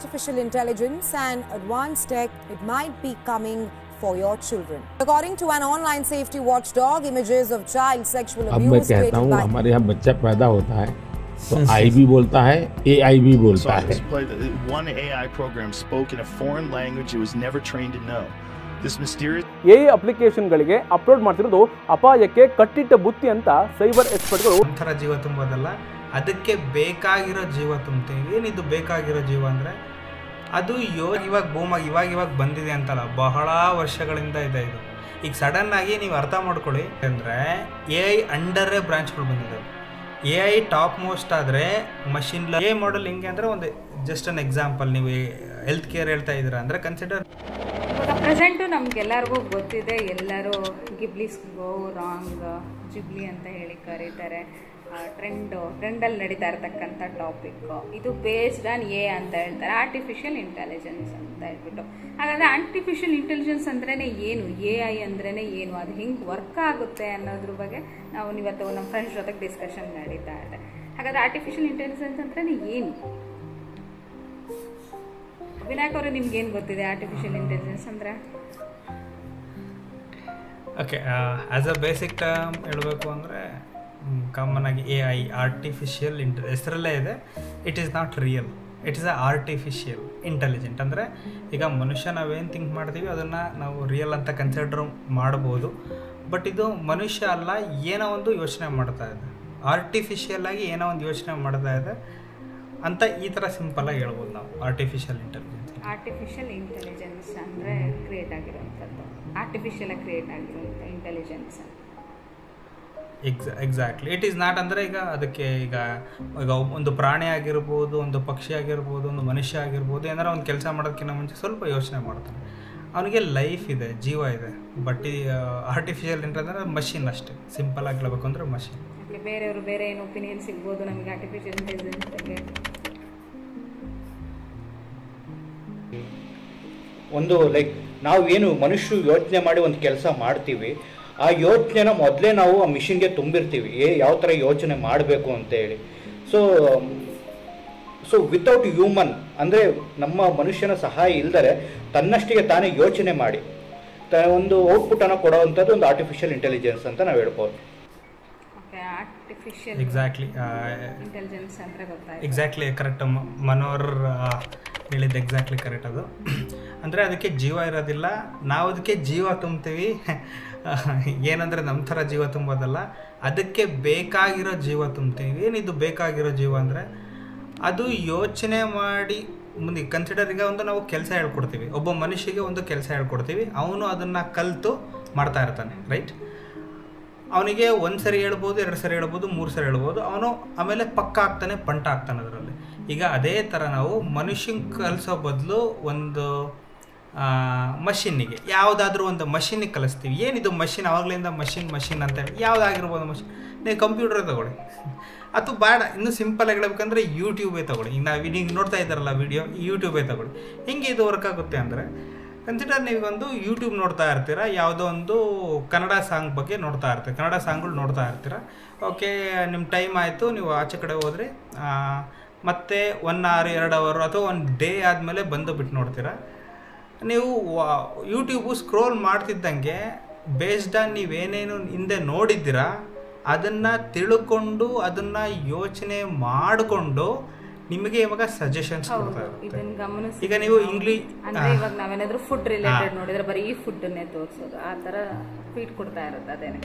Artificial intelligence and advanced tech, it might be coming for your children. According to an online safety watchdog, images of child sexual abuse created by हमारे यहाँ बच्चा पैदा होता है तो आई भी बोलता है AI भी बोलता है. One AI program spoke in a foreign language it was never trained to know. This mysterious AI ಅಪ್ಲಿಕೇಶನ್ಗಳಿಗೆ ಅಪ್ಲೋಡ್ ಮಾಡ್ತಿರೋದು ಅಪಾಯಕ್ಕೆ ಕಟ್ಟಿಟ್ಟ ಬುತ್ತಿ ಅಂತ ಸೈಬರ್ ಎಕ್ಸ್ಪರ್ಟ್ಗಳು ಒಂಥರ ಜೀವ ತುಂಬೋದಲ್ಲ, ಅದಕ್ಕೆ ಬೇಕಾಗಿರೋ ಜೀವ ತುಂಬ್ತೀವಿ. ಏನಿದು ಬೇಕಾಗಿರೋ ಜೀವ ಅಂದರೆ ಅದು ಇವಾಗ ಬೂಮಾಗಿ ಇವಾಗ ಬಂದಿದೆ ಅಂತಲ್ಲ, ಬಹಳ ವರ್ಷಗಳಿಂದ ಇದೆ ಇದು. ಈಗ ಸಡನ್ನಾಗಿ ನೀವು ಅರ್ಥ ಮಾಡ್ಕೊಳ್ಳಿ ಅಂದರೆ AI ಅಂಡರೇ ಬ್ರಾಂಚ್ಗಳು ಬಂದಿದ್ದಾವೆ. AI ಟಾಪ್ ಮೋಸ್ಟ್ ಆದರೆ ಮಷಿನ್ AI ಮಾಡಲ್ ಹಿಂಗೆ ಅಂದರೆ ಒಂದು ಜಸ್ಟ್ ಅನ್ ಎಕ್ಸಾಂಪಲ್, ನೀವು ಹೆಲ್ತ್ ಕೇರ್ ಹೇಳ್ತಾ ಇದ್ದೀರಾ ಅಂದರೆ ಕನ್ಸಿಡರ್ ಇವಾಗ ಪ್ರೆಸೆಂಟು ನಮಗೆಲ್ಲರಿಗೂ ಗೊತ್ತಿದೆ, ಎಲ್ಲರೂ ಗಿಬ್ಲಿಸ್ ಗೋ ರಾಂಗ್ ಜಿಬ್ಲಿ ಅಂತ ಹೇಳಿ ಕರೀತಾರೆ. ಟ್ರೆಂಡಲ್ಲಿ ನಡೀತಾ ಇರ್ತಕ್ಕಂಥ ಟಾಪಿಕ್ಕು ಇದು ಬೇಸ್ಡ್ ಆನ್ ಅಂತ ಹೇಳ್ತಾರೆ, ಆರ್ಟಿಫಿಷಿಯಲ್ ಇಂಟೆಲಿಜೆನ್ಸ್ ಅಂತ ಹೇಳ್ಬಿಟ್ಟು. ಹಾಗಾದರೆ ಆರ್ಟಿಫಿಷಿಯಲ್ ಇಂಟೆಲಿಜೆನ್ಸ್ ಅಂದ್ರೇ ಏನು, AI ಅಂದ್ರೇ ಏನು, ಅದು ಹಿಂಗೆ ವರ್ಕ್ ಆಗುತ್ತೆ ಅನ್ನೋದ್ರ ಬಗ್ಗೆ ನಾವು ಇವತ್ತು ನಮ್ಮ ಫ್ರೆಂಡ್ಸ್ ಜೊತೆಗೆ ಡಿಸ್ಕಷನ್ ನಡೀತಾ ಇದೆ. ಹಾಗಾದರೆ ಆರ್ಟಿಫಿಷಿಯಲ್ ಇಂಟೆಲಿಜೆನ್ಸ್ ಅಂದ್ರೇ ಏನು? ವಿನಾಯಕ್ ಅವರು ನಿಮ್ಗೇನು ಗೊತ್ತಿದೆ ಆರ್ಟಿಫಿಷಿಯಲ್ ಇಂಟೆಲಿಜೆನ್ಸ್ ಅಂದರೆ? Okay, as a basic term ಹೇಳಬೇಕು ಅಂದರೆ ಕಾಮನ್ ಆಗಿ AI ಆರ್ಟಿಫಿಷಿಯಲ್ ಹೆಸರಲ್ಲೇ ಇದೆ. It is not real, it is a artificial intelligent. ಅಂದರೆ ಈಗ ಮನುಷ್ಯ ನಾವೇನು ಥಿಂಕ್ ಮಾಡ್ತೀವಿ ಅದನ್ನು ನಾವು ರಿಯಲ್ ಅಂತ ಕನ್ಸಿಡರ್ ಮಾಡ್ಬೋದು, ಬಟ್ ಇದು ಮನುಷ್ಯ ಅಲ್ಲ, ಏನೋ ಒಂದು ಯೋಚನೆ ಮಾಡ್ತಾ ಇದೆ, ಆರ್ಟಿಫಿಷಿಯಲ್ ಆಗಿ ಏನೋ ಒಂದು ಯೋಚನೆ ಮಾಡ್ತಾ ಇದೆ ಅಂತ ಈ ಥರ ಸಿಂಪಲಾಗಿ ಹೇಳ್ಬೋದು ನಾವು ಆರ್ಟಿಫಿಷಿಯಲ್ ಇಂಟೆಲಿಜೆನ್ಸ್. ಆರ್ಟಿಫಿಷಿಯಲ್ ಇಂಟೆಲಿಜೆನ್ಸ್ ಅಂದರೆ ಕ್ರಿಯೇಟ್ ಆಗಿರೋವಂಥದ್ದು, ಆರ್ಟಿಫಿಷಿಯಲಾಗಿ ಕ್ರಿಯೇಟ್ ಆಗಿರೋಂಥ intelligence. Exactly, it is not ಅಂದರೆ ಈಗ ಅದಕ್ಕೆ ಈಗ ಒಂದು ಪ್ರಾಣಿ ಆಗಿರ್ಬೋದು, ಒಂದು ಪಕ್ಷಿ ಆಗಿರ್ಬೋದು, ಒಂದು ಮನುಷ್ಯ ಆಗಿರ್ಬೋದು, ಏನಾರು ಒಂದು ಕೆಲಸ ಮಾಡೋದಕ್ಕಿಂತ ಮುಂಚೆ ಸ್ವಲ್ಪ ಯೋಚನೆ ಮಾಡ್ತಾನೆ, ಅವನಿಗೆ ಲೈಫ್ ಇದೆ, ಜೀವ ಇದೆ. ಬಟ್ ಈ ಆರ್ಟಿಫಿಷಿಯಲ್ ಇಂಟೆಲಿಜೆನ್ಸ್ ಅಂದರೆ ಮಷಿನ್ ಅಷ್ಟೇ, ಸಿಂಪಲ್ ಆಗಿ ಹೇಳಬೇಕು ಅಂದರೆ ಮಷಿನ್. ಬೇರೆಯವರು ಬೇರೆ ಏನು ಒಪಿನಿಯನ್ ಸಿಗ್ಬೋದು ನಮಗೆ ಆರ್ಟಿಫಿಷಿಯಲ್ ಇಂಟೆಲಿಜೆನ್ಸ್ ಬಗ್ಗೆ? ಒಂದು ಲೈಕ್ ನಾವು ಏನು ಮನುಷ್ಯರು ಯೋಚನೆ ಮಾಡಿ ಒಂದು ಕೆಲಸ ಮಾಡ್ತೀವಿ, ಆ ಯೋಚನೆನ ಮೊದಲೇ ನಾವು ಆ ಮಿಷಿನ್ಗೆ ತುಂಬಿರ್ತೀವಿ, ಯಾವ ಥರ ಯೋಚನೆ ಮಾಡಬೇಕು ಅಂತೇಳಿ. ಸೊ ವಿತೌಟ್ ಹ್ಯೂಮನ್ ಅಂದರೆ ನಮ್ಮ ಮನುಷ್ಯನ ಸಹಾಯ ಇಲ್ಲದರೆ ತನ್ನಷ್ಟಿಗೆ ತಾನೇ ಯೋಚನೆ ಮಾಡಿ ಒಂದು ಔಟ್ಪುಟನ್ನು ಕೊಡೋವಂಥದ್ದು ಒಂದು ಆರ್ಟಿಫಿಷಿಯಲ್ ಇಂಟೆಲಿಜೆನ್ಸ್ ಅಂತ ನಾವು ಹೇಳ್ಬೋದು. ಎಕ್ಸಾಕ್ಟ್ಲಿ ಇಂಟೆಲಿಜೆನ್ಸ್ ಅಂದರೆ ಗೊತ್ತಾಯ್ತು. ಎಕ್ಸಾಕ್ಟ್ಲಿ ಕರೆಕ್ಟ್, ಮನೋಹರ್ ಹೇಳಿದ್ದು ಎಕ್ಸಾಕ್ಟ್ಲಿ ಕರೆಕ್ಟ್. ಅದು ಅಂದರೆ ಅದಕ್ಕೆ ಜೀವ ಇರೋದಿಲ್ಲ, ನಾವು ಅದಕ್ಕೆ ಜೀವ ತುಂಬ್ತೀವಿ. ಏನಂದರೆ ನಮ್ಮ ಥರ ಜೀವ ತುಂಬೋದಲ್ಲ, ಅದಕ್ಕೆ ಬೇಕಾಗಿರೋ ಜೀವ ತುಂಬ್ತೀವಿ. ಏನಿದು ಬೇಕಾಗಿರೋ ಜೀವ ಅಂದರೆ ಅದು ಯೋಚನೆ ಮಾಡಿ ಮುಂದೆ ಕನ್ಸಿಡರ್. ಈಗ ಒಂದು ನಾವು ಕೆಲಸ ಹೇಳ್ಕೊಡ್ತೀವಿ, ಒಬ್ಬ ಮನುಷ್ಯಗೆ ಒಂದು ಕೆಲಸ ಹೇಳ್ಕೊಡ್ತೀವಿ, ಅವನು ಅದನ್ನು ಕಲಿತು ಮಾಡ್ತಾ ಇರ್ತಾನೆ, ರೈಟ್? ಅವನಿಗೆ ಒಂದು ಸರಿ ಹೇಳ್ಬೋದು, 2 ಸರಿ ಹೇಳ್ಬೋದು, 3 ಸರಿ ಹೇಳ್ಬೋದು, ಅವನು ಆಮೇಲೆ ಪಕ್ಕ ಆಗ್ತಾನೆ, ಪಂಟ ಆಗ್ತಾನೆ ಅದರಲ್ಲಿ. ಈಗ ಅದೇ ಥರ ನಾವು ಮನುಷ್ಯಂಗೆ ಕಲಿಸೋ ಬದಲು ಒಂದು ಮಷಿನ್ನಿಗೆ, ಯಾವುದಾದ್ರೂ ಒಂದು ಮಷಿನ್ನಿಗೆ ಕಲಿಸ್ತೀವಿ. ಏನಿದು ಮಷಿನ್, ಆವಾಗಲಿಂದ ಮಷಿನ್ ಅಂತ ಹೇಳಿ ಯಾವುದಾಗಿರ್ಬೋದು ಮಷಿನ್. ನೀವು ಕಂಪ್ಯೂಟರ್ ತಗೊಳ್ಳಿ, ಅದು ಬೇಡ, ಇನ್ನೂ ಸಿಂಪಲಾಗಿ ಹೇಳ್ಬೇಕಂದ್ರೆ ಯೂಟ್ಯೂಬೇ ತೊಗೊಳ್ಳಿ. ಈಗ ನಾವು ಈಗ ನೋಡ್ತಾ ಇದ್ದಾರಲ್ಲ ವಿಡಿಯೋ, ಯೂಟ್ಯೂಬೇ ತೊಗೊಳ್ಳಿ. ಹಿಂಗೆ ಇದು ವರ್ಕ್ ಆಗುತ್ತೆ ಅಂದರೆ ಕನ್ಸಿಡರ್ ನೀವೊಂದು ಯೂಟ್ಯೂಬ್ ನೋಡ್ತಾ ಇರ್ತೀರ, ಯಾವುದೋ ಒಂದು ಕನ್ನಡ ಸಾಂಗ್ ಬಗ್ಗೆ ನೋಡ್ತಾ ಇರ್ತೀರ, ಕನ್ನಡ ಸಾಂಗ್ಗಳು ನೋಡ್ತಾ ಇರ್ತೀರ. ಓಕೆ, ನಿಮ್ಮ ಟೈಮ್ ಆಯಿತು, ನೀವು ಆಚೆ ಕಡೆ ಹೋದರೆ ಮತ್ತೆ 1 hour 2 hour ಅಥವಾ 1 day ಆದಮೇಲೆ ಬಂದು ಬಿಟ್ಟು ನೋಡ್ತೀರ. ನೀವು ಯೂಟ್ಯೂಬು ಸ್ಕ್ರೋಲ್ ಮಾಡ್ತಿದ್ದಂಗೆ ಬೇಸ್ಡ್ ಆನ್ ನೀವೇನೇನು ಹಿಂದೆ ನೋಡಿದ್ದೀರಾ ಅದನ್ನು ತಿಳ್ಕೊಂಡು ಅದನ್ನು ಯೋಚನೆ ಮಾಡಿಕೊಂಡು ನಿಮಗೆ ಇವಾಗ ಸಜೆಷನ್ಸ್ ಕೊಡ್ತಾ ಇರುತ್ತೆ. ಈಗ ನೀವು ಇಂಗ್ಲಿಷ್ ಅಂದರೆ ಇವಾಗ ನಾವೇನಾದರೂ ಫುಡ್ ರಿಲೇಟೆಡ್ ನೋಡಿದ್ರೆ ಬರೀ ಈ ಫುಡ್ಡನ್ನೇ ತೋರಿಸೋದು, ಆ ಥರ ಫೀಡ್ ಕೊಡ್ತಾ ಇರುತ್ತೆ ಅದೇನೆ.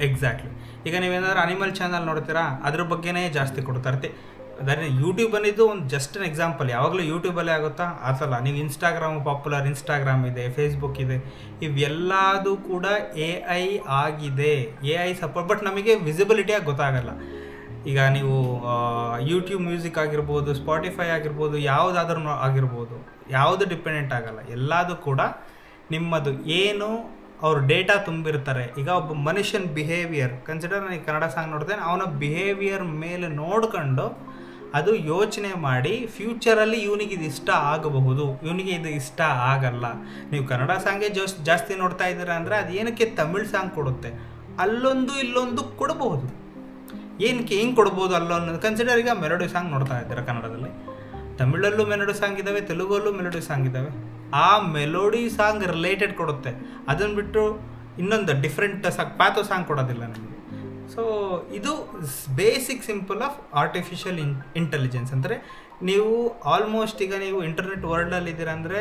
ಎಕ್ಸಾಕ್ಟ್ಲಿ. ಈಗ ನೀವೇನಾದ್ರೂ ಅನಿಮಲ್ ಚಾನಲ್ ನೋಡ್ತೀರಾ, ಅದ್ರ ಬಗ್ಗೆನೇ ಜಾಸ್ತಿ ಕೊಡ್ತಾ ಇರ್ತೀವಿ. ಅದೇ ಯೂಟ್ಯೂಬ್ ಅನ್ನಿದ್ದು ಒಂದು ಜಸ್ಟ್ ಅನ್ ಎಕ್ಸಾಂಪಲ್, ಯಾವಾಗಲೂ ಯೂಟ್ಯೂಬಲ್ಲೇ ಆಗುತ್ತಾ ಆತಲ್ಲ. ನೀವು ಇನ್ಸ್ಟಾಗ್ರಾಮ್ ಪಾಪ್ಯುಲರ್, ಇನ್ಸ್ಟಾಗ್ರಾಮ್ ಇದೆ, ಫೇಸ್ಬುಕ್ ಇದೆ, ಇವೆಲ್ಲದೂ ಕೂಡ AI ಆಗಿದೆ, AI ಸಪೋರ್ಟ್. ಬಟ್ ನಮಗೆ ವಿಸಿಬಿಲಿಟಿಯಾಗಿ ಗೊತ್ತಾಗಲ್ಲ. ಈಗ ನೀವು ಯೂಟ್ಯೂಬ್ ಮ್ಯೂಸಿಕ್ ಆಗಿರ್ಬೋದು, ಸ್ಪಾಟಿಫೈ ಆಗಿರ್ಬೋದು, ಯಾವುದಾದ್ರೂ ಆಗಿರ್ಬೋದು, ಯಾವುದು ಡಿಪೆಂಡೆಂಟ್ ಆಗಲ್ಲ, ಎಲ್ಲದೂ ಕೂಡ ನಿಮ್ಮದು ಏನು ಅವ್ರ ಡೇಟಾ ತುಂಬಿರ್ತಾರೆ. ಈಗ ಒಬ್ಬ ಮನುಷ್ಯನ ಬಿಹೇವಿಯರ್ ಕನ್ಸಿಡರ್, ನಾನು ಕನ್ನಡ ಸಾಂಗ್ ನೋಡ್ತೇನೆ, ಅವನ ಬಿಹೇವಿಯರ್ ಮೇಲೆ ನೋಡ್ಕೊಂಡು ಅದು ಯೋಚನೆ ಮಾಡಿ ಫ್ಯೂಚರಲ್ಲಿ ಇವನಿಗೆ ಇದು ಇಷ್ಟ ಆಗಬಹುದು, ಇವನಿಗೆ ಇದು ಇಷ್ಟ ಆಗಲ್ಲ. ನೀವು ಕನ್ನಡ ಸಾಂಗೇ ಜಾಸ್ತಿ ನೋಡ್ತಾ ಇದ್ದೀರಾ ಅಂದರೆ ಅದು ಏನಕ್ಕೆ ತಮಿಳ್ ಸಾಂಗ್ ಕೊಡುತ್ತೆ, ಅಲ್ಲೊಂದು ಇಲ್ಲೊಂದು ಕೊಡಬಹುದು. ಏನಕ್ಕೆ ಹಿಂಗೆ ಕೊಡ್ಬೋದು ಅಲ್ಲೊಂದು ಕನ್ಸಿಡರ್. ಈಗ ಮೆಲೋಡಿ ಸಾಂಗ್ ನೋಡ್ತಾ ಇದ್ದೀರಾ ಕನ್ನಡದಲ್ಲಿ, ತಮಿಳಲ್ಲೂ ಮೆಲೋಡಿ ಸಾಂಗ್ ಇದ್ದಾವೆ, ತೆಲುಗಲ್ಲೂ ಮೆಲೋಡಿ ಸಾಂಗ್ ಇದ್ದಾವೆ. ಆ ಮೆಲೋಡಿ ಸಾಂಗ್ ರಿಲೇಟೆಡ್ ಕೊಡುತ್ತೆ. ಅದನ್ನು ಬಿಟ್ಟು ಇನ್ನೊಂದು ಡಿಫ್ರೆಂಟ್ ಪ್ಯಾಥೋ ಸಾಂಗ್ ಕೊಡೋದಿಲ್ಲ ನಮಗೆ. ಸೊ ಇದು basic simple of artificial intelligence. ಅಂದರೆ ನೀವು ಆಲ್ಮೋಸ್ಟ್ ಈಗ ನೀವು ಇಂಟರ್ನೆಟ್ ವರ್ಲ್ಡಲ್ಲಿ ಇದ್ದೀರಾ ಅಂದರೆ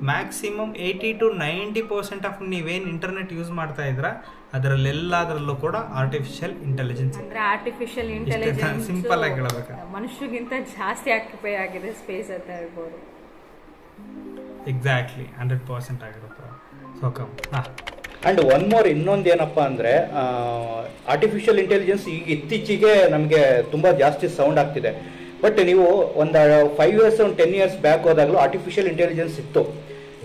ಮ್ಯಾಕ್ಸಿಮಮ್ 80 to 90% ಆಫ್ ನೀವೇನು ಇಂಟರ್ನೆಟ್ ಯೂಸ್ ಮಾಡ್ತಾ ಇದ್ದೀರಾ ಅದರಲ್ಲೆಲ್ಲದರಲ್ಲೂ ಕೂಡ ಆರ್ಟಿಫಿಷಿಯಲ್ ಇಂಟೆಲಿಜೆನ್ಸ್. ಅಂದರೆ ಆರ್ಟಿಫಿಷಿಯಲ್ ಇಂಟೆಲಿಜೆನ್ಸ್ ಸಿಂಪಲ್ ಆಗಿ ಹೇಳಬೇಕು, ಮನುಷ್ಯಗಿಂತ ಜಾಸ್ತಿ ಆಕ್ಯುಪೈ ಆಗಿದೆ ಸ್ಪೇಸ್ ಅಂತ ಹೇಳ್ಬೋದು. ಎಕ್ಸಾಕ್ಟ್ಲಿ 100% ಆಗಿರುತ್ತೆ. ಸೊ ಆ್ಯಂಡ್ ಒನ್ ಮೋರ್ ಇನ್ನೊಂದು ಏನಪ್ಪ ಅಂದರೆ ಆರ್ಟಿಫಿಷಿಯಲ್ ಇಂಟೆಲಿಜೆನ್ಸ್ ಈಗ ಇತ್ತೀಚೆಗೆ ನಮಗೆ ತುಂಬ ಜಾಸ್ತಿ ಸೌಂಡ್ ಆಗ್ತಿದೆ. ಬಟ್ ನೀವು ಒಂದು 5 years 10 years ಬ್ಯಾಕ್ ಹೋದಾಗಲೂ ಆರ್ಟಿಫಿಷಿಯಲ್ ಇಂಟೆಲಿಜೆನ್ಸ್ ಇತ್ತು.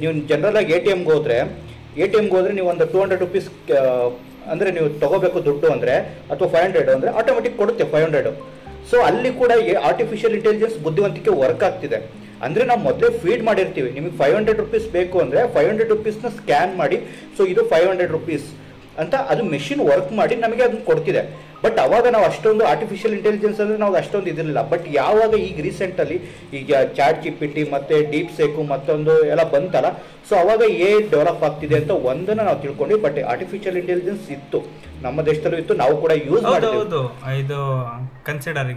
ನೀವು ಜನರಲಾಗಿ ಎ ಟಿ ಎಮ್ಗೆ ಹೋದರೆ ನೀವು ಒಂದು 200 rupees ಅಂದರೆ ನೀವು ತೊಗೋಬೇಕು ದುಡ್ಡು ಅಂದರೆ, ಅಥವಾ 500 ಅಂದರೆ ಆಟೋಮೆಟಿಕ್ ಕೊಡುತ್ತೆ 500. ಸೊ ಅಲ್ಲಿ ಕೂಡ ಆರ್ಟಿಫಿಷಿಯಲ್ ಇಂಟೆಲಿಜೆನ್ಸ್ ಬುದ್ಧಿವಂತಿಕೆ ವರ್ಕ್ ಆಗ್ತಿದೆ. ಅಂದರೆ ನಾವು ಮೊದಲೇ ಫೀಡ್ ಮಾಡಿರ್ತೀವಿ, ನಿಮಗೆ 500 rupees ಬೇಕು ಅಂದರೆ 500 rupeesನ ಸ್ಕ್ಯಾನ್ ಮಾಡಿ, ಸೊ ಇದು 500 rupees ಅಂತ ಅದು ಮೆಷಿನ್ ವರ್ಕ್ ಮಾಡಿ ನಮಗೆ ಅದನ್ನ ಕೊಡ್ತಿದೆ. ಬಟ್ ಅವಾಗ ನಾವು ಅಷ್ಟೊಂದು ಆರ್ಟಿಫಿಷಿಯಲ್ ಇಂಟೆಲಿಜೆನ್ಸ್ ಅಂದರೆ ನಾವು ಅಷ್ಟೊಂದು ಇದಿರಲಿಲ್ಲ. ಬಟ್ ಯಾವಾಗ ಈಗ ರೀಸೆಂಟಲ್ಲಿ ಈಗ ಚಾಟ್ GPT ಮತ್ತು ಡೀಪ್ ಸೇಕು ಮತ್ತೊಂದು ಎಲ್ಲ ಬಂತಲ್ಲ, ಸೊ ಅವಾಗ ಡೆವಲಪ್ ಆಗ್ತಿದೆ ಅಂತ ಒಂದನ್ನು ನಾವು ತಿಳ್ಕೊಂಡ್ವಿ. ಬಟ್ ಆರ್ಟಿಫಿಷಿಯಲ್ ಇಂಟೆಲಿಜೆನ್ಸ್ ಇತ್ತು, ನಮ್ಮ ದೇಶದಲ್ಲೂ ಇತ್ತು, ನಾವು ಕೂಡ ಯೂಸ್ ಹೌದು. ಇದು ಕನ್ಸಿಡರ್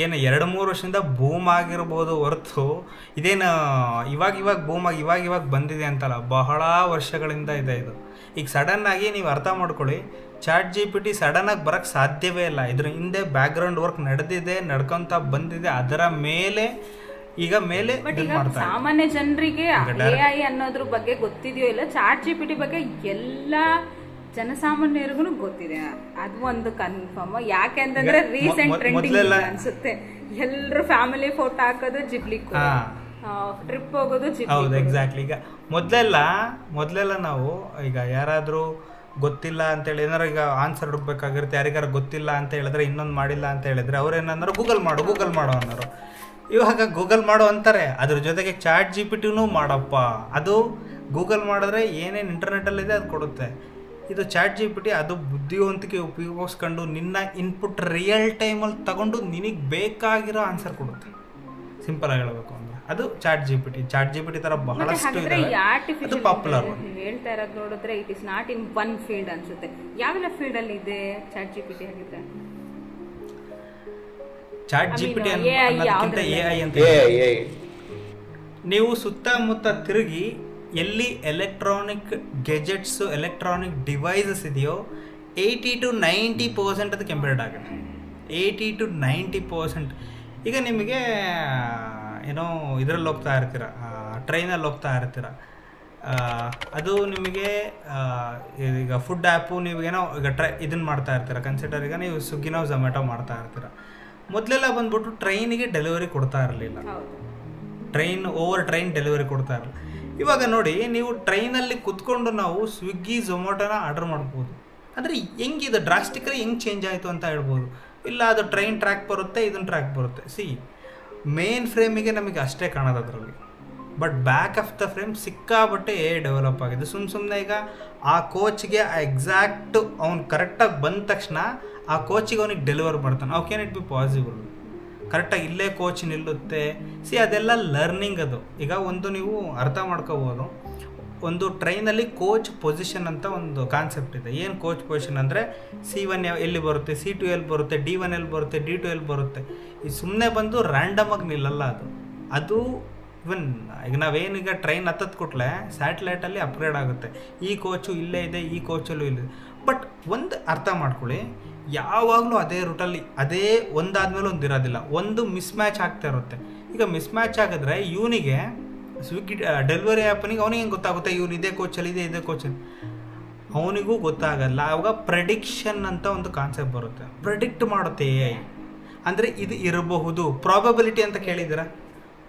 ಏನು 2-3 ವರ್ಷದಿಂದ ಬೂಮ್ ಆಗಿರ್ಬೋದು ಹೊರತು ಇದೇನು ಇವಾಗ ಬೂಮ್ ಆಗಿ ಇವಾಗ ಬಂದಿದೆ ಅಂತಲ್ಲ, ಬಹಳ ವರ್ಷಗಳಿಂದ ಇದೆ ಇದು. ಈಗ ಸಡನ್ನಾಗಿ ನೀವು ಅರ್ಥ ಮಾಡ್ಕೊಳ್ಳಿ, ಚಾಟ್ GPT ಸಡನ್ನಾಗಿ ಬರೋಕ್ಕೆ ಸಾಧ್ಯವೇ ಇಲ್ಲ. ಇದ್ರ ಹಿಂದೆ ಬ್ಯಾಕ್ಗ್ರೌಂಡ್ ವರ್ಕ್ ನಡ್ಕೊಂತ ಬಂದಿದೆ. ಅದರ ಮೇಲೆ ಈಗ ಸಾಮಾನ್ಯ ಜನರಿಗೆ AI ಅನ್ನೋದ್ರ ಬಗ್ಗೆ ಗೊತ್ತಿದೆಯೋ ಇಲ್ಲ, ಚಾಟ್ GPT ಬಗ್ಗೆ ಎಲ್ಲ ಜನಸಾಮಾನ್ಯರಿಗೂ ಗೊತ್ತಿದೆ. ಅದು ಒಂದು ಕನ್ಫರ್ಮ್. ಯಾಕೆಂತಂದ್ರೆ ರೀಸೆಂಟ್ ಟ್ರೆಂಡಿಂಗ್ ಅನ್ಸುತ್ತೆ, ಎಲ್ಲರೂ ಫ್ಯಾಮಿಲಿ ಫೋಟೋ ಹಾಕೋದು ಜಿಬ್ಲಿ, ಟ್ರಿಪ್ ಹೋಗೋದು ಜಿಬ್ಲಿ. ಹೌದು, ಎಕ್ಸಾಕ್ಟ್ಲಿ. ಈಗ ಮೊದಲೆಲ್ಲ ನಾವು ಈಗ ಯಾರಾದರೂ ಗೊತ್ತಿಲ್ಲ ಅಂತೇಳಿ ಏನಾರು ಈಗ ಆನ್ಸರ್ ಹುಡುಕ್ಬೇಕಾಗಿರುತ್ತೆ, ಯಾರಿಗಾರು ಗೊತ್ತಿಲ್ಲ ಅಂತ ಹೇಳಿದ್ರೆ, ಇನ್ನೊಂದು ಮಾಡಿಲ್ಲ ಅಂತ ಹೇಳಿದ್ರೆ ಅವ್ರೇನಂದ್ರು ಗೂಗಲ್ ಮಾಡೋ ಅನ್ನೋರು. ಇವಾಗ ಗೂಗಲ್ ಮಾಡೋ ಅಂತಾರೆ, ಅದ್ರ ಜೊತೆಗೆ ಚಾಟ್ GPTನೂ ಮಾಡಪ್ಪ. ಅದು ಗೂಗಲ್ ಮಾಡಿದ್ರೆ ಏನೇನು ಇಂಟರ್ನೆಟಲ್ಲಿದೆ ಅದು ಕೊಡುತ್ತೆ. ಇದು ಚಾಟ್ GPT ಅದು ಬುದ್ಧಿವಂತಿಕೆ ಉಪಯೋಗಿಸ್ಕೊಂಡು ನಿನ್ನ ಇನ್ಪುಟ್ ರಿಯಲ್ ಟೈಮಲ್ಲಿ ತಗೊಂಡು ನಿನಗೆ ಬೇಕಾಗಿರೋ ಆನ್ಸರ್ ಕೊಡುತ್ತೆ. ಸಿಂಪಲ್ ಆಗಿ ಹೇಳಬೇಕು ಅಂದ್ರೆ ಅದು ಚಾಟ್ GPT ಥರ ಬಹಳಷ್ಟು ಇದೆ. ಅದು ಪಾಪ್ಯುಲರ್. ಹೇಳ್ತಾ ಇರೋದು ನೋಡಿದ್ರೆ it is not in one field ಅನ್ಸುತ್ತೆ. ಯಾವೆಲ್ಲ ಫೀಲ್ಡ್ ಅಲ್ಲಿ ಇದೆ ಚಾಟ್ GPT ಆಗಿದ್ರೆ? ಚಾಟ್ GPT ಅನ್ನೋದಕ್ಕಿಂತ AI ಅಂತ ನೀವು ಸುತ್ತಮುತ್ತ ತಿರುಗಿ ಎಲ್ಲಿ ಎಲೆಕ್ಟ್ರಾನಿಕ್ ಗೆಜೆಟ್ಸ್, ಎಲೆಕ್ಟ್ರಾನಿಕ್ ಡಿವೈಸಸ್ ಇದೆಯೋ 80 to 90% ಅದು ಕಂಪ್ಯೂಟರ್ ಆಗುತ್ತೆ. 80 to 90%. ಈಗ ನಿಮಗೆ ಏನೋ ಇದರಲ್ಲಿ ಹೋಗ್ತಾ ಇರ್ತೀರ, ಟ್ರೈನಲ್ಲಿ ಹೋಗ್ತಾ ಇರ್ತೀರ, ಅದು ನಿಮಗೆ ಈಗ ಫುಡ್ ಆ್ಯಪು ನೀವೇನೋ ಈಗ ಇದನ್ನು ಮಾಡ್ತಾ ಇರ್ತೀರ. ಕನ್ಸಿಡರ್ ಈಗ ನೀವು ಸ್ವಿಗ್ಗಿನೋ ಝೊಮ್ಯಾಟೊ ಮಾಡ್ತಾ ಇರ್ತೀರ. ಮೊದಲೆಲ್ಲ ಬಂದ್ಬಿಟ್ಟು ಟ್ರೈನಿಗೆ ಡೆಲಿವರಿ ಕೊಡ್ತಾ ಇರಲಿಲ್ಲ, ಟ್ರೈನ್ ಡೆಲಿವರಿ ಕೊಡ್ತಾ ಇರಲಿಲ್ಲ. ಇವಾಗ ನೋಡಿ, ನೀವು ಟ್ರೈನಲ್ಲಿ ಕುತ್ಕೊಂಡು ನಾವು ಸ್ವಿಗ್ಗಿ ಝೊಮ್ಯಾಟೊನ ಆರ್ಡರ್ ಮಾಡ್ಬೋದು. ಅಂದರೆ ಹೆಂಗಿದೆ ಡ್ರಾಸ್ಟಿಕಲಿ ಹೆಂಗೆ ಚೇಂಜ್ ಆಯಿತು ಅಂತ ಹೇಳ್ಬೋದು. ಇಲ್ಲ, ಅದು ಟ್ರೈನ್ ಟ್ರ್ಯಾಕ್ ಬರುತ್ತೆ, ಇದನ್ನು ಟ್ರ್ಯಾಕ್ ಬರುತ್ತೆ. ಮೇನ್ ಫ್ರೇಮಿಗೆ ನಮಗೆ ಅಷ್ಟೇ ಕಾಣೋದು ಅದರಲ್ಲಿ. But back of the frame ಸಿಕ್ಕಾಬಟ್ಟೆ ಡೆವಲಪ್ ಆಗಿದೆ. ಸುಮ್ಮನೆ ಈಗ ಆ ಕೋಚ್ಗೆ ಎಕ್ಸಾಕ್ಟ್ ಅವ್ನು ಕರೆಕ್ಟಾಗಿ ಬಂದ ತಕ್ಷಣ ಆ ಕೋಚಿಗೆ ಅವನಿಗೆ ಡೆಲಿವರ್ ಮಾಡ್ತಾನೆ. How can it be possible? ಕರೆಕ್ಟಾಗಿ ಇಲ್ಲೇ ಕೋಚ್ ನಿಲ್ಲುತ್ತೆ. ಅದೆಲ್ಲ ಲರ್ನಿಂಗ್. ಅದು ಈಗ ಒಂದು ನೀವು ಅರ್ಥ ಮಾಡ್ಕೋಬೋದು, ಒಂದು ಟ್ರೈನಲ್ಲಿ ಕೋಚ್ ಪೊಸಿಷನ್ ಅಂತ ಒಂದು ಕಾನ್ಸೆಪ್ಟ್ ಇದೆ. ಏನು ಕೋಚ್ ಪೊಸಿಷನ್ ಅಂದರೆ C1 ಎಲ್ಲಿ ಬರುತ್ತೆ, C2 ಎಲ್ಲಿ ಬರುತ್ತೆ, D1 ಎಲ್ಲಿ ಬರುತ್ತೆ, D2 ಎಲ್ಲಿ ಬರುತ್ತೆ. ಈ ಸುಮ್ಮನೆ ಬಂದು ರ್ಯಾಂಡಮಾಗಿ ನಿಲ್ಲಲ್ಲ ಅದು ಇವನ್ ಈಗ ನಾವೇನೀಗ ಟ್ರೈನ್ ಹತ್ತದ ಕೂಡಲೇ ಸ್ಯಾಟಲೈಟಲ್ಲಿ ಅಪ್ಗ್ರೇಡ್ ಆಗುತ್ತೆ. ಈ ಕೋಚು ಇಲ್ಲೇ ಇದೆ, ಈ ಕೋಚಲ್ಲೂ ಇಲ್ಲಿದೆ. ಬಟ್ ಒಂದು ಅರ್ಥ ಮಾಡ್ಕೊಳ್ಳಿ, ಯಾವಾಗಲೂ ಅದೇ ರೂಟಲ್ಲಿ ಅದೇ ಒಂದಾದ್ಮೇಲೆ ಒಂದು ಇರೋದಿಲ್ಲ, ಒಂದು ಮಿಸ್ ಮ್ಯಾಚ್ ಆಗ್ತಾ ಇರುತ್ತೆ. ಈಗ ಮಿಸ್ ಮ್ಯಾಚ್ ಆಗಿದ್ರೆ ಇವನಿಗೆ ಸ್ವಿಗ್ಗಿ ಡೆಲಿವರಿ ಆ್ಯಪನಿಗೆ ಅವನಿಗೆ ಹೆಂಗೆ ಗೊತ್ತಾಗುತ್ತೆ ಇವನು ಇದೇ ಕೋಚಲ್ಲಿ ಇದೇ ಕೋಚಲ್ಲಿ? ಅವನಿಗೂ ಗೊತ್ತಾಗಲ್ಲ. ಆವಾಗ ಪ್ರೆಡಿಕ್ಷನ್ ಅಂತ ಒಂದು ಕಾನ್ಸೆಪ್ಟ್ ಬರುತ್ತೆ. ಪ್ರೆಡಿಕ್ಟ್ ಮಾಡುತ್ತೆ AI. ಅಂದರೆ ಇದು ಇರಬಹುದು. ಪ್ರಾಬಬಿಲಿಟಿ ಅಂತ ಕೇಳಿದ್ದೀರಾ?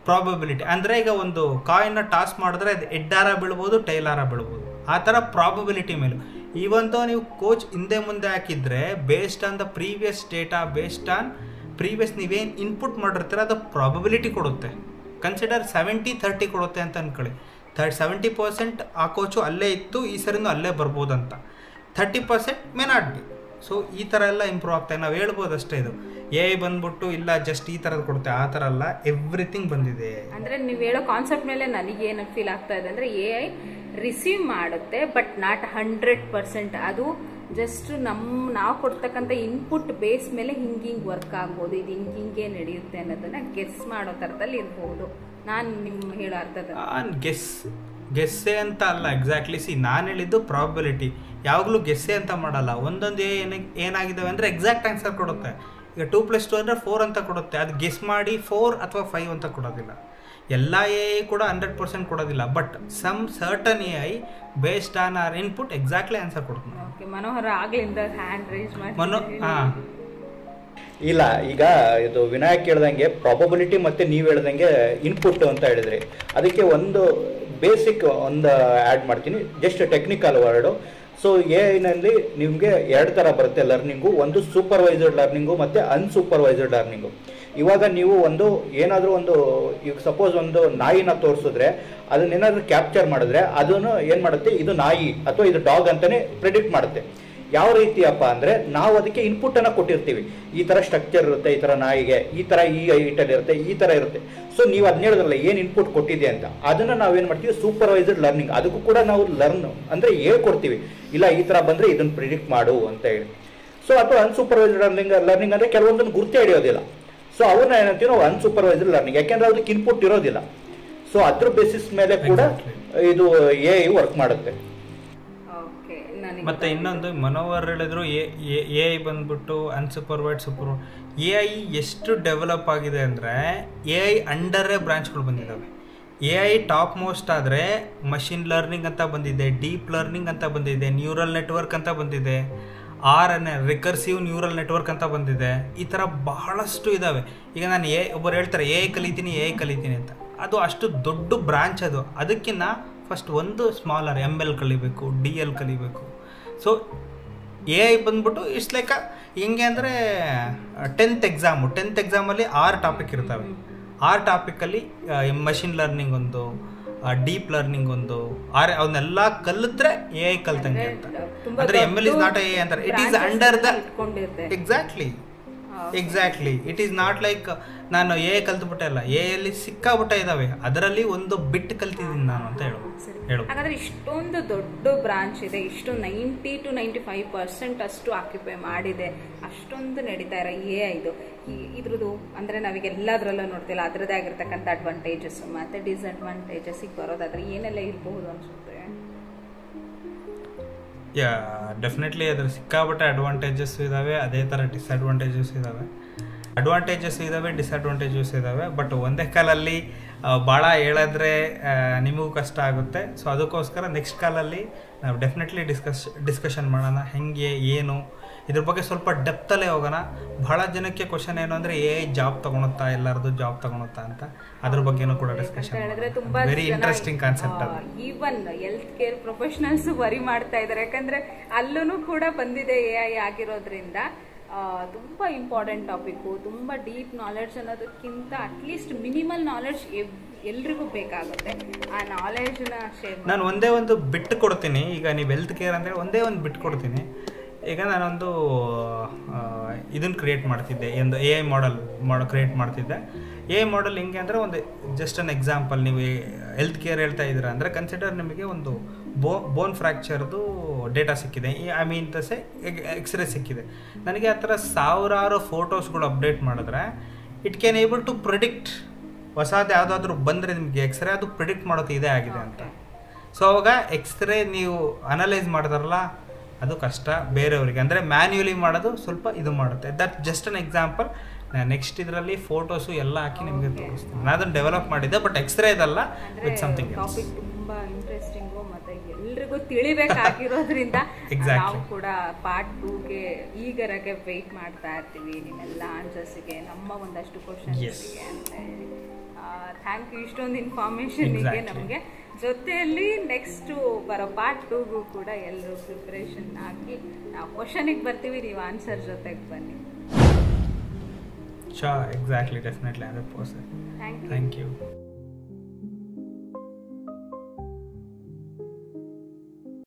ಪ್ರಾಬಬಿಲಿಟಿ ಅಂದರೆ ಈಗ ಒಂದು ಕಾಯಿನ್ನ ಟಾಸ್ ಮಾಡಿದ್ರೆ ಅದು ಹೆಡ್ಡಾರ ಬೀಳ್ಬೋದು, ಟೈಲಾರ ಬೀಳ್ಬೋದು. ಆ ಥರ ಪ್ರಾಬಬಿಲಿಟಿ ಮೇಲೆ ಈವಂತೂ ನೀವು ಕೋಚ್ ಹಿಂದೆ ಮುಂದೆ ಹಾಕಿದರೆ based on the previous data, based on previous ನೀವೇನು ಇನ್ಪುಟ್ ಮಾಡಿರ್ತೀರ ಅದು ಪ್ರಾಬಬಿಲಿಟಿ ಕೊಡುತ್ತೆ. ಕನ್ಸಿಡರ್ 70-30 ಕೊಡುತ್ತೆ ಅಂತ ಅಂದ್ಕೊಳ್ಳಿ. 70% ಆ ಕೋಚು ಅಲ್ಲೇ ಇತ್ತು, ಈ ಸರಿನೂ ಅಲ್ಲೇ ಬರ್ಬೋದಂತ. 30% ಮೇ ನಾಟ್ ಬಿ. ಸೊ ಈ ಥರ ಎಲ್ಲ ಇಂಪ್ರೂವ್ ಆಗ್ತಾಯಿದೆ. ನಾವು ಹೇಳ್ಬೋದು ಅಷ್ಟೇ. ಇದು AI ಬಂದ್ಬಿಟ್ಟು ಇಲ್ಲ ಜಸ್ಟ್ ಈ ಥರದ್ದು ಕೊಡುತ್ತೆ, ಆ ಥರ ಅಲ್ಲ, ಎವ್ರಿಥಿಂಗ್ ಬಂದಿದೆ. ಅಂದರೆ ನೀವು ಹೇಳೋ ಕಾನ್ಸೆಪ್ಟ್ ಮೇಲೆ ನನಗೇನು ಫೀಲ್ ಆಗ್ತಾ ಇದೆ ಅಂದರೆ AI ರಿಸೀವ್ ಮಾಡುತ್ತೆ ಬಟ್ ನಾಟ್ 100%. ಅದು ಜಸ್ಟ್ ನಾವು ಕೊಡ್ತಕ್ಕಂಥ ಇನ್ಪುಟ್ ಬೇಸ್ ಮೇಲೆ ಹಿಂಗೆ ವರ್ಕ್ ಆಗ್ಬೋದು, ಇದು ಹಿಂಗೆ ನಡೆಯುತ್ತೆ ಅನ್ನೋದನ್ನ ಗೆಸ್ ಮಾಡೋ ಥರದಲ್ಲಿ ಇರ್ಬೋದು. ನಾನು ನಿಮ್ಮ ಹೇಳೋ ಅರ್ಥದ ಗೆಸ್ಸೆ ಅಂತ ಅಲ್ಲ ಎಕ್ಸಾಕ್ಟ್ಲಿ. ನಾನು ಹೇಳಿದ್ದು ಪ್ರಾಬಬಿಲಿಟಿ. ಯಾವಾಗಲೂ ಗೆಸ್ಸೆ ಅಂತ ಮಾಡಲ್ಲ. ಒಂದೊಂದು ಏನಾಗಿದ್ದಾವೆ ಅಂದರೆ ಎಕ್ಸಾಕ್ಟ್ ಆನ್ಸರ್ ಕೊಡುತ್ತೆ. ಈಗ 2+2 ಅಂದರೆ 4 ಅಂತ ಕೊಡುತ್ತೆ. ಅದು ಗೆಸ್ ಮಾಡಿ 4 ಅಥವಾ 5 ಅಂತ ಕೊಡೋದಿಲ್ಲ. ಎಲ್ಲ AI ಕೂಡ 100% ಕೊಡೋದಿಲ್ಲ. But some certain AI based on our input exactly answer ಕೊಡ್ತೀನಿ. ಓಕೆ, ಮನೋಹರ ಆಗ್ಲಿಂದ ಹ್ಯಾಂಡ್ ರೈಸ್ ಮಾಡಿ. ಇಲ್ಲ, ಈಗ ಇದು ವಿನಾಯಕ್ ಹೇಳ್ದಂಗೆ ಪ್ರಾಬಬಿಲಿಟಿ ಮತ್ತು ನೀವು ಹೇಳ್ದಂಗೆ ಇನ್ಪುಟ್ ಅಂತ ಹೇಳಿದ್ರಿ. ಅದಕ್ಕೆ ಒಂದು ಬೇಸಿಕ್ ಒಂದು ಆ್ಯಡ್ ಮಾಡ್ತೀನಿ, ಜಸ್ಟ್ ಟೆಕ್ನಿಕಲ್ ವರ್ಡು. ಸೊ AI-ನಲ್ಲಿ ನಿಮಗೆ 2 ಥರ ಬರುತ್ತೆ ಲರ್ನಿಂಗು. ಒಂದು ಸೂಪರ್ವೈಸರ್ಡ್ ಲರ್ನಿಂಗು ಮತ್ತು ಅನ್ಸೂಪರ್ವೈಸರ್ಡ್ ಲರ್ನಿಂಗು. ಇವಾಗ ನೀವು ಏನಾದರೂ ಈಗ ಸಪೋಸ್ ಒಂದು ನಾಯಿನ ತೋರಿಸಿದ್ರೆ ಅದನ್ನೇನಾದರೂ ಕ್ಯಾಪ್ಚರ್ ಮಾಡಿದ್ರೆ ಅದನ್ನು ಏನು ಮಾಡುತ್ತೆ, ಇದು ನಾಯಿ ಅಥವಾ ಇದು ಡಾಗ್ ಅಂತಲೇ ಪ್ರಿಡಿಕ್ಟ್ ಮಾಡುತ್ತೆ. ಯಾವ ರೀತಿಯಪ್ಪ ಅಂದರೆ ನಾವು ಅದಕ್ಕೆ ಇನ್ಪುಟನ್ನು ಕೊಟ್ಟಿರ್ತೀವಿ. ಈ ಥರ ಸ್ಟ್ರಕ್ಚರ್ ಇರುತ್ತೆ, ಈ ಥರ ನಾಯಿಗೆ ಈ ಥರ ಈ ಹೈಟಲ್ಲಿ ಇರುತ್ತೆ, ಈ ಥರ ಇರುತ್ತೆ. ಸೊ ನೀವು ಅದನ್ನ ಹೇಳಿದ್ರಲ್ಲ ಏನು ಇನ್ಪುಟ್ ಕೊಟ್ಟಿದೆ ಅಂತ, ಅದನ್ನು ನಾವೇನು ಮಾಡ್ತೀವಿ ಸೂಪರ್ವೈಸರ್ಡ್ ಲರ್ನಿಂಗ್. ಅದಕ್ಕೂ ಕೂಡ ನಾವು ಅಂದರೆ ಹೇಳ್ಕೊಡ್ತೀವಿ, ಇಲ್ಲ ಈ ಥರ ಬಂದರೆ ಇದನ್ನು ಪ್ರಿಡಿಕ್ಟ್ ಮಾಡು ಅಂತ ಹೇಳಿ. ಸೊ ಅಥವಾ ಅನ್ಸೂಪರ್ವೈಸರ್ಡ್ ಲರ್ನಿಂಗ್ ಅಂದರೆ ಕೆಲವೊಂದನ್ನು ಗುರುತೇ ಹಿಡಿಯೋದಿಲ್ಲ. ಸೊ ಅವನ್ನ ಏನಂತೀವಿ ನಾವು ಅನ್ಸೂಪರ್ವೈಸರ್ಡ್ ಲರ್ನಿಂಗ್, ಯಾಕೆಂದ್ರೆ ಅದಕ್ಕೆ ಇನ್ಪುಟ್ ಇರೋದಿಲ್ಲ. ಸೊ ಅದ್ರ ಬೇಸಿಸ್ ಮೇಲೆ ಕೂಡ ಇದು AI ವರ್ಕ್ ಮಾಡುತ್ತೆ. ಮತ್ತೆ ಇನ್ನೊಂದು ಮನೋಹರ್ ಹೇಳಿದ್ರು AI ಬಂದ್ಬಿಟ್ಟು ಅನ್ಸೂಪರ್ವೈಸ್ಡ್ AI ಎಷ್ಟು ಡೆವಲಪ್ ಆಗಿದೆ ಅಂದರೆ AI ಅಂಡರೇ ಬ್ರಾಂಚ್ಗಳು ಬಂದಿದ್ದಾವೆ. AI ಟಾಪ್ ಮೋಸ್ಟ್ ಆದರೆ ಮಷಿನ್ ಲರ್ನಿಂಗ್ ಅಂತ ಬಂದಿದೆ, ಡೀಪ್ ಲರ್ನಿಂಗ್ ಅಂತ ಬಂದಿದೆ, ನ್ಯೂರಲ್ ನೆಟ್ವರ್ಕ್ ಅಂತ ಬಂದಿದೆ, ರಿಕರ್ಸಿವ್ ನ್ಯೂರಲ್ ನೆಟ್ವರ್ಕ್ ಅಂತ ಬಂದಿದೆ. ಈ ಥರ ಬಹಳಷ್ಟು ಇದ್ದಾವೆ. ಈಗ ನಾನು ಒಬ್ಬರು ಹೇಳ್ತಾರೆ AI ಕಲಿತೀನಿ ಅಂತ, ಅದು ಅಷ್ಟು ದೊಡ್ಡ ಬ್ರಾಂಚ್ ಅದು. ಅದಕ್ಕಿಂತ ಫಸ್ಟ್ ಒಂದು ಸ್ಮಾಲರ್ ML ಕಲಿಬೇಕು, DL ಕಲಿಬೇಕು. ಸೊ AI ಬಂದ್ಬಿಟ್ಟು ಇಟ್ಸ್ ಲೈಕ್ ಹೆಂಗೆ ಅಂದರೆ 10th ಎಕ್ಸಾಮಲ್ಲಿ 6 ಟಾಪಿಕ್ ಇರ್ತವೆ. 6 ಟಾಪಿಕಲ್ಲಿ ಮಷಿನ್ ಲರ್ನಿಂಗ್ ಒಂದು, ಡೀಪ್ ಲರ್ನಿಂಗ್ ಒಂದು, ಅವನ್ನೆಲ್ಲ ಕಲಿತ್ರೆ AI ಕಲ್ತಂಗೆ ಅಂತ. ಅಂದರೆ ML ಇಸ್ ನಾಟ್ AI ಅಂತಾರೆ. It is under the exactly it is not like ನಾನು AI ಕಲ್ತ್ಬಿಟ್ಟೆ ಅಲ್ಲ, AI ಸಿಕ್ಕಾಬಿಟ್ಟೆ ಇದ್ದಾವೆ, ಅದರಲ್ಲಿ ಒಂದು ಬಿಟ್ಟು ಕಲ್ತಿದ್ದೀನಿ ನಾನು ಅಂತ ಹೇಳು. ಹಾಗಾದ್ರೆ ಇಷ್ಟೊಂದು ದೊಡ್ಡ ಬ್ರಾಂಚ್ ಇದೆ, ಇಷ್ಟು 90 to 95% ಅಷ್ಟು ಆಕ್ಯುಪೈ ಮಾಡಿದೆ, ಅಷ್ಟೊಂದು ನಡೀತಾ ಇರೋ AI ಇದ್ರದ್ದು ಅಂದರೆ ನಾವೀಗ ಎಲ್ಲದರಲ್ಲೂ ನೋಡ್ತಿಲ್ಲ, ಅದರದ್ದೇ ಆಗಿರ್ತಕ್ಕಂಥ ಅಡ್ವಾಂಟೇಜಸ್ ಮತ್ತು ಡಿಸ್ಅಡ್ವಾಂಟೇಜಸ್ಸಿಗೆ ಬರೋದಾದ್ರೆ ಏನೆಲ್ಲ ಇರಬಹುದು ಅನಿಸುತ್ತೆ? ಡೆಫಿನೆಟ್ಲಿ ಅದ್ರ ಸಿಕ್ಕಾಪಟ್ಟೆ ಅಡ್ವಾಂಟೇಜಸ್ ಇದ್ದಾವೆ, ಅದೇ ಥರ ಡಿಸ್ಅಡ್ವಾಂಟೇಜಸ್ ಇದ್ದಾವೆ. ಡಿಸ್ಅಡ್ವಾಂಟೇಜಸ್ ಇದ್ದಾವೆ. ಬಟ್ ಒಂದೇ ಕಾಲಲ್ಲಿ ಭಾಳ ಹೇಳಿದ್ರೆ ನಿಮಗೂ ಕಷ್ಟ ಆಗುತ್ತೆ. ಸೊ ಅದಕ್ಕೋಸ್ಕರ ನೆಕ್ಸ್ಟ್ ಕಾಲಲ್ಲಿ ನಾವು ಡೆಫಿನೆಟ್ಲಿ ಡಿಸ್ಕಷನ್ ಮಾಡೋಣ, ಹೆಂಗೆ ಏನು ಇದ್ರ ಬಗ್ಗೆ ಸ್ವಲ್ಪ ಡೆಪ್ತಲ್ಲೇ ಹೋಗೋಣ. ಭಾಳ ಜನಕ್ಕೆ ಕ್ವಶನ್ ಏನು ಅಂದರೆ AI ಜಾಬ್ ತೊಗೊಳುತ್ತಾ, ಎಲ್ಲರದು ಜಾಬ್ ತೊಗೊಳುತ್ತಾ ಅಂತ, ಅದ್ರ ಬಗ್ಗೆನೂ ಕೂಡ ಡಿಸ್ಕಷನ್. ವೆರಿ ಇಂಟ್ರೆಸ್ಟಿಂಗ್ ಕಾನ್ಸೆಪ್ಟ್ ಅದು. Even health care professionals worry ಮಾಡ್ತಾ ಇದ್ದಾರೆ, ಯಾಕಂದರೆ ಅಲ್ಲೂ ಕೂಡ ಬಂದಿದೆ AI ಆಗಿರೋದ್ರಿಂದ. ತುಂಬ ಇಂಪಾರ್ಟೆಂಟ್ ಟಾಪಿಕ್ಕು, ತುಂಬ ಡೀಪ್ ನಾಲೆಡ್ಜ್ ಅನ್ನೋದಕ್ಕಿಂತ ಅಟ್ಲೀಸ್ಟ್ ಮಿನಿಮಲ್ ನಾಲೆಡ್ಜ್ ಎಲ್ರಿಗೂ ಬೇಕಾಗುತ್ತೆ. ಆ ನಾಲೆಡ್ಜ್ನ ಶೇರ್ ನಾನು ಒಂದೇ ಒಂದು ಬಿಟ್ಟು ಕೊಡ್ತೀನಿ. ಈಗ ನೀವು ಹೆಲ್ತ್ ಕೇರ್ ಅಂದರೆ ಒಂದೇ ಒಂದು ಬಿಟ್ಟು ಕೊಡ್ತೀನಿ. ಈಗ ನಾನೊಂದು ಇದನ್ನು ಕ್ರಿಯೇಟ್ ಮಾಡ್ತಿದ್ದೆ, ಒಂದು AI ಮಾಡೆಲ್ ಕ್ರಿಯೇಟ್ ಮಾಡ್ತಿದ್ದೆ. AI ಮಾಡೆಲ್ ಹೆಂಗೆ ಅಂದರೆ ಒಂದು ಜಸ್ಟ್ ಅನ್ ಎಕ್ಸಾಂಪಲ್, ನೀವು ಹೆಲ್ತ್ ಕೇರ್ ಹೇಳ್ತಾ ಇದ್ದೀರಾ ಅಂದರೆ ಕನ್ಸಿಡರ್ ನಿಮಗೆ ಒಂದು ಬೋನ್ ಫ್ರ್ಯಾಕ್ಚರ್ದು ಡೇಟಾ ಸಿಕ್ಕಿದೆ, ಐ ಮೀನ್ ತಸೆ ಎಕ್ಸ್ರೇ ಸಿಕ್ಕಿದೆ. ನನಗೆ ಆ ಥರ ಸಾವಿರಾರು ಫೋಟೋಸ್ಗಳು ಅಪ್ಡೇಟ್ ಮಾಡಿದ್ರೆ it can able to predict ಹೊಸದು ಯಾವುದಾದ್ರೂ ಬಂದರೆ ನಿಮಗೆ ಎಕ್ಸ್ರೇ ಅದು ಪ್ರಿಡಿಕ್ಟ್ ಮಾಡೋದು ಇದೇ ಆಗಿದೆ ಅಂತ. ಸೊ ಅವಾಗ ಎಕ್ಸ್ರೇ ನೀವು ಅನಲೈಸ್ ಮಾಡಿದಾರಲ್ಲ ಅದು ಕಷ್ಟ ಬೇರೆಯವರಿಗೆ, ಅಂದರೆ ಮ್ಯಾನ್ಯುಯಲಿ ಮಾಡೋದು ಸ್ವಲ್ಪ ಇದು ಮಾಡುತ್ತೆ. That just an example. ನಾನು ನೆಕ್ಸ್ಟ್ ಇದರಲ್ಲಿ ಫೋಟೋಸು ಎಲ್ಲ ಹಾಕಿ ನಿಮಗೆ ತೋರಿಸ್ತೀನಿ. ನಾನು ಅದನ್ನು ಡೆವಲಪ್ ಮಾಡಿದ್ದೆ, ಬಟ್ ಎಕ್ಸ್ರೇ ಇದಲ್ಲ, ವಿತ್ ಸಮಥಿಂಗ್ ಎಲ್ಸ್. ಟಾಪಿಕ್ ತುಂಬ ಇಂಟ್ರೆಸ್ಟಿಂಗು ಮತ್ತು ಎಲ್ರಿಗೂ ತಿಳಿಬೇಕಾಗಿರೋದ್ರಿಂದ ನಾವು ಕೂಡ ಪಾರ್ಟ್ 2ಗೆ ಈಗರಗೆ ವೆಯ್ಟ್ ಮಾಡ್ತಾ ಇರ್ತೀವಿ, ನಿಮ್ಮೆಲ್ಲ ಆನ್ಸರ್ಸಿಗೆ, ನಮ್ಮ ಒಂದಷ್ಟು ಕ್ವಶನ್ಸ್ಗೆ ಅಂತ ಹೇಳಿ. ಥ್ಯಾಂಕ್ ಯು ಇಷ್ಟೊಂದು ಇನ್ಫಾರ್ಮೇಷನ್ಗೆ ನಮಗೆ. ಜೊತೆಯಲ್ಲಿ ನೆಕ್ಸ್ಟು ಬರೋ ಪಾರ್ಟ್ 2ಗೂ ಕೂಡ ಎಲ್ಲರೂ ಪ್ರಿಪ್ರೇಷನ್ ಹಾಕಿ ನಾವು ಕ್ವಶನಿಗೆ ಬರ್ತೀವಿ, ನೀವು ಆನ್ಸರ್ ಜೊತೆಗೆ ಬನ್ನಿ. Sure, exactly, definitely, 100%. Thank you.